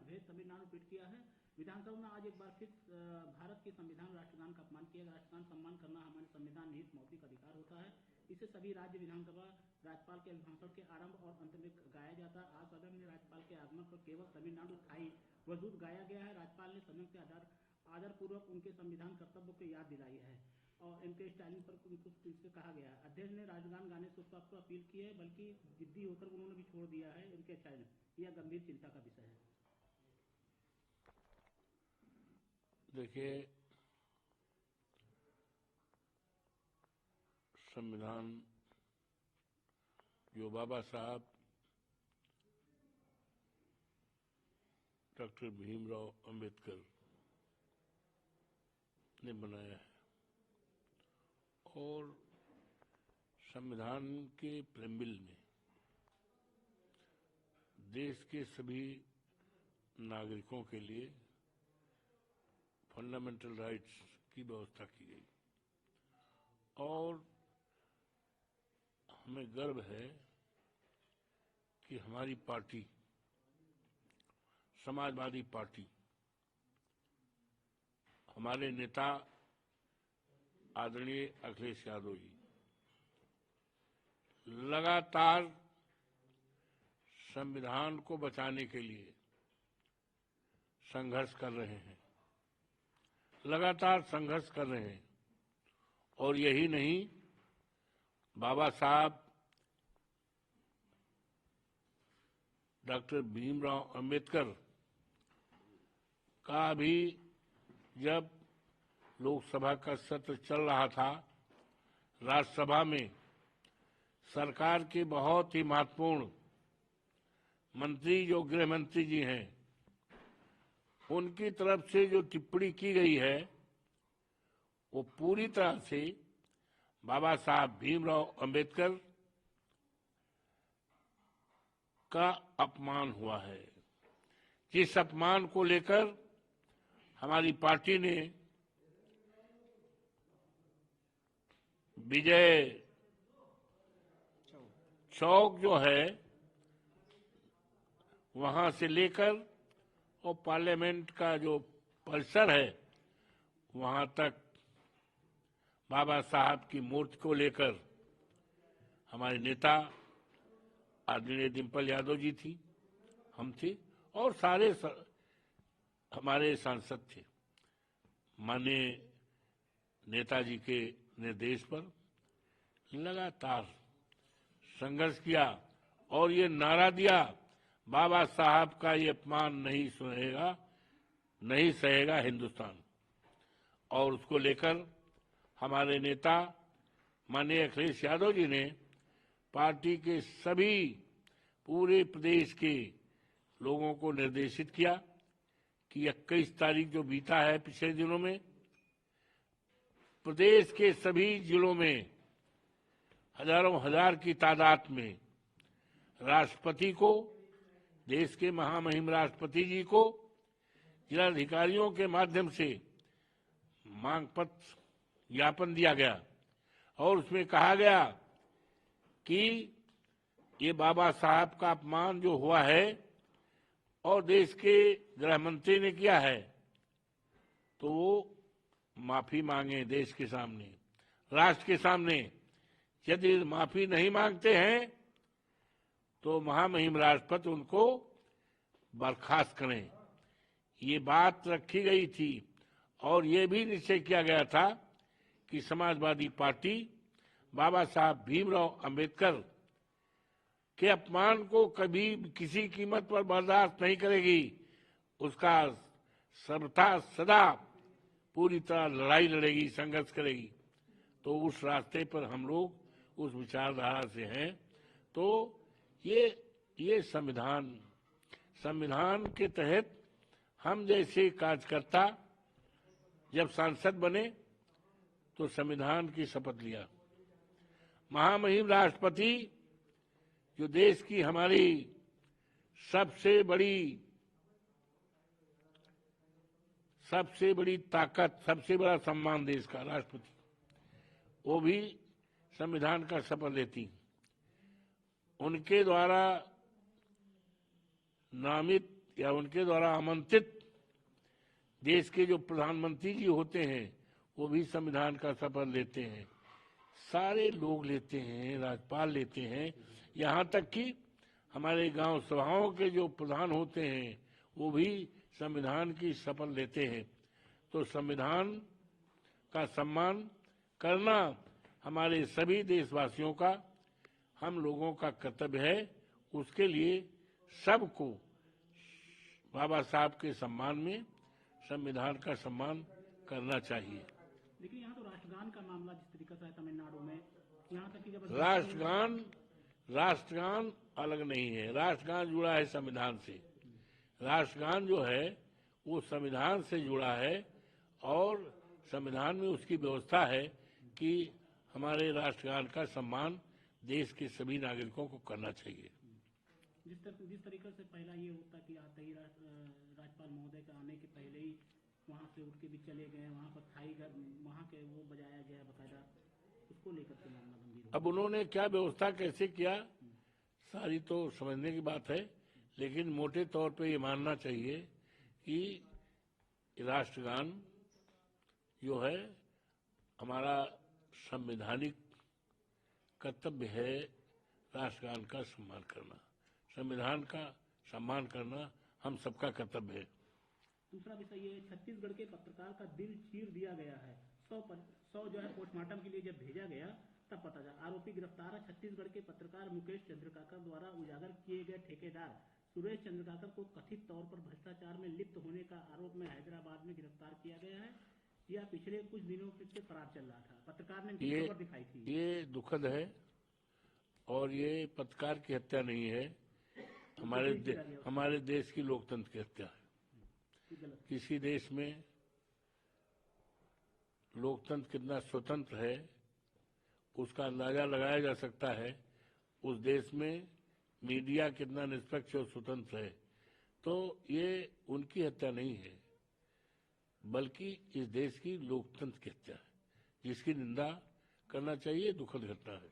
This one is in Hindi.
भेद तमिलनाडु पीट किया है। विधानसभा में आज एक बार फिर भारत के संविधान राष्ट्रगान का अपमान किया। राष्ट्रगान सम्मान करना हमारे संविधान निहित मौलिक अधिकार होता है। इसे सभी राज्य विधानसभा राज्यपाल के अभिभाषण के आरंभ और अंत में गाया जाता है। आज सदन में राज्यपाल के आगमन पर केवल तमिलनाडु स्थायी वजूद गाया गया है। राज्यपाल ने सदन से आदरपूर्वक उनके संविधान कर्तव्य को याद दिलाई है और इनके स्टाइलिंग पर कुछ इससे कहा गया है। अध्यक्ष ने राष्ट्रगान गाने से सबको अपील की है, बल्कि जिद्दी होकर उन्होंने भी छोड़ दिया है उनके चयन। यह गंभीर चिंता का विषय है। देखिए, संविधान जो बाबा साहब डॉक्टर भीमराव अंबेडकर ने बनाया है और संविधान के प्रेम्बिल में देश के सभी नागरिकों के लिए फंडामेंटल राइट्स की व्यवस्था की गई और हमें गर्व है कि हमारी पार्टी समाजवादी पार्टी, हमारे नेता आदरणीय अखिलेश यादव जी लगातार संविधान को बचाने के लिए संघर्ष कर रहे हैं, लगातार संघर्ष कर रहे हैं। और यही नहीं, बाबा साहब डॉक्टर भीमराव अंबेडकर का भी जब लोकसभा का सत्र चल रहा था, राज्यसभा में सरकार के बहुत ही महत्वपूर्ण मंत्री जो गृह मंत्री जी हैं, उनकी तरफ से जो टिप्पणी की गई है वो पूरी तरह से बाबा साहब भीमराव अंबेडकर का अपमान हुआ है। जिस अपमान को लेकर हमारी पार्टी ने विजय चौक जो है वहां से लेकर और पार्लियामेंट का जो परिसर है वहां तक बाबा साहब की मूर्ति को लेकर हमारे नेता आदरणीय डिम्पल यादव जी थी, हम थे और सारे हमारे सांसद थे। माननीय नेताजी के निर्देश पर लगातार संघर्ष किया और ये नारा दिया, बाबा साहब का ये अपमान नहीं सहेगा हिंदुस्तान। और उसको लेकर हमारे नेता माननीय अखिलेश यादव जी ने पार्टी के सभी पूरे प्रदेश के लोगों को निर्देशित किया कि 21 तारीख जो बीता है पिछले दिनों में, प्रदेश के सभी जिलों में हजारों हजार की तादाद में राष्ट्रपति को, देश के महामहिम राष्ट्रपति जी को जिलाधिकारियों के माध्यम से मांग पत्र ज्ञापन दिया गया और उसमें कहा गया कि ये बाबा साहब का अपमान जो हुआ है और देश के गृह मंत्री ने किया है तो वो माफी मांगे देश के सामने, राष्ट्र के सामने। यदि माफी नहीं मांगते हैं तो महामहिम राष्ट्रपति उनको बर्खास्त करें। ये बात रखी गई थी और ये भी निश्चय किया गया था कि समाजवादी पार्टी बाबा साहब भीमराव अंबेडकर के अपमान को कभी किसी कीमत पर बर्दाश्त नहीं करेगी। उसका सदा पूरी तरह लड़ाई लड़ेगी, संघर्ष करेगी। तो उस रास्ते पर हम लोग उस विचारधारा से हैं। तो ये संविधान के तहत हम जैसे कार्यकर्ता जब सांसद बने तो संविधान की शपथ लिया। महामहिम राष्ट्रपति जो देश की हमारी सबसे बड़ी ताकत, सबसे बड़ा सम्मान देश का राष्ट्रपति, वो भी संविधान का शपथ लेती। उनके द्वारा नामित या उनके द्वारा आमंत्रित देश के जो प्रधानमंत्री जी होते हैं वो भी संविधान का शपथ लेते हैं, सारे लोग लेते हैं, राज्यपाल लेते हैं, यहाँ तक कि हमारे गांव सभाओं के जो प्रधान होते हैं वो भी संविधान की शपथ लेते हैं। तो संविधान का सम्मान करना हमारे सभी देशवासियों का, हम लोगों का कर्तव्य है। उसके लिए सबको बाबा साहब के सम्मान में संविधान का सम्मान करना चाहिए। लेकिन यहाँ तो राष्ट्रगान का मामला जिस तरीके से है तमिलनाडु में, यहाँ तक कि जब राष्ट्रगान अलग नहीं है, राष्ट्रगान जुड़ा है संविधान से। राष्ट्रगान जो है वो संविधान से जुड़ा है और संविधान में उसकी व्यवस्था है कि हमारे राष्ट्रगान का सम्मान देश के सभी नागरिकों को करना चाहिए। जिस तरीके से पहला ये होता कि आते ही राज्यपाल महोदय के आने के पहले ही वहाँ से उठ के भी चले गए, वहाँ पर थाई घर वहाँ के वो बजाया गया बकायदा, उसको लेकर के मामला गंभीर। अब उन्होंने क्या व्यवस्था कैसे किया सारी तो समझने की बात है, लेकिन मोटे तौर पे ये मानना चाहिए कि राष्ट्रगान जो है हमारा संवैधानिक कर्तव्य है, राष्ट्रगान का सम्मान करना, संविधान का सम्मान करना हम सबका कर्तव्य है। दूसरा विषय ये, छत्तीसगढ़ के पत्रकार का दिल चीर दिया गया है। 100 जो है पोस्टमार्टम के लिए जब भेजा गया तब पता चला आरोपी गिरफ्तार है। छत्तीसगढ़ के पत्रकार मुकेश चंद्रकाकर द्वारा उजागर किए गए ठेकेदार सुरेश चंद्रकाकर को कथित तौर पर भ्रष्टाचार में लिप्त होने का आरोप में हैदराबाद में गिरफ्तार किया गया है। यह पिछले कुछ दिनों से फरार चल रहा था। पत्रकार ने खबर दिखाई थी। ये दुखद है और ये पत्रकार की हत्या नहीं है, हमारे देश की लोकतंत्र की हत्या है। किसी देश में लोकतंत्र कितना स्वतंत्र है उसका अंदाजा लगाया जा सकता है, उस देश में मीडिया कितना निष्पक्ष और स्वतंत्र है। तो ये उनकी हत्या नहीं है बल्कि इस देश की लोकतंत्र की हत्या है, जिसकी निंदा करना चाहिए। दुखद घटना है।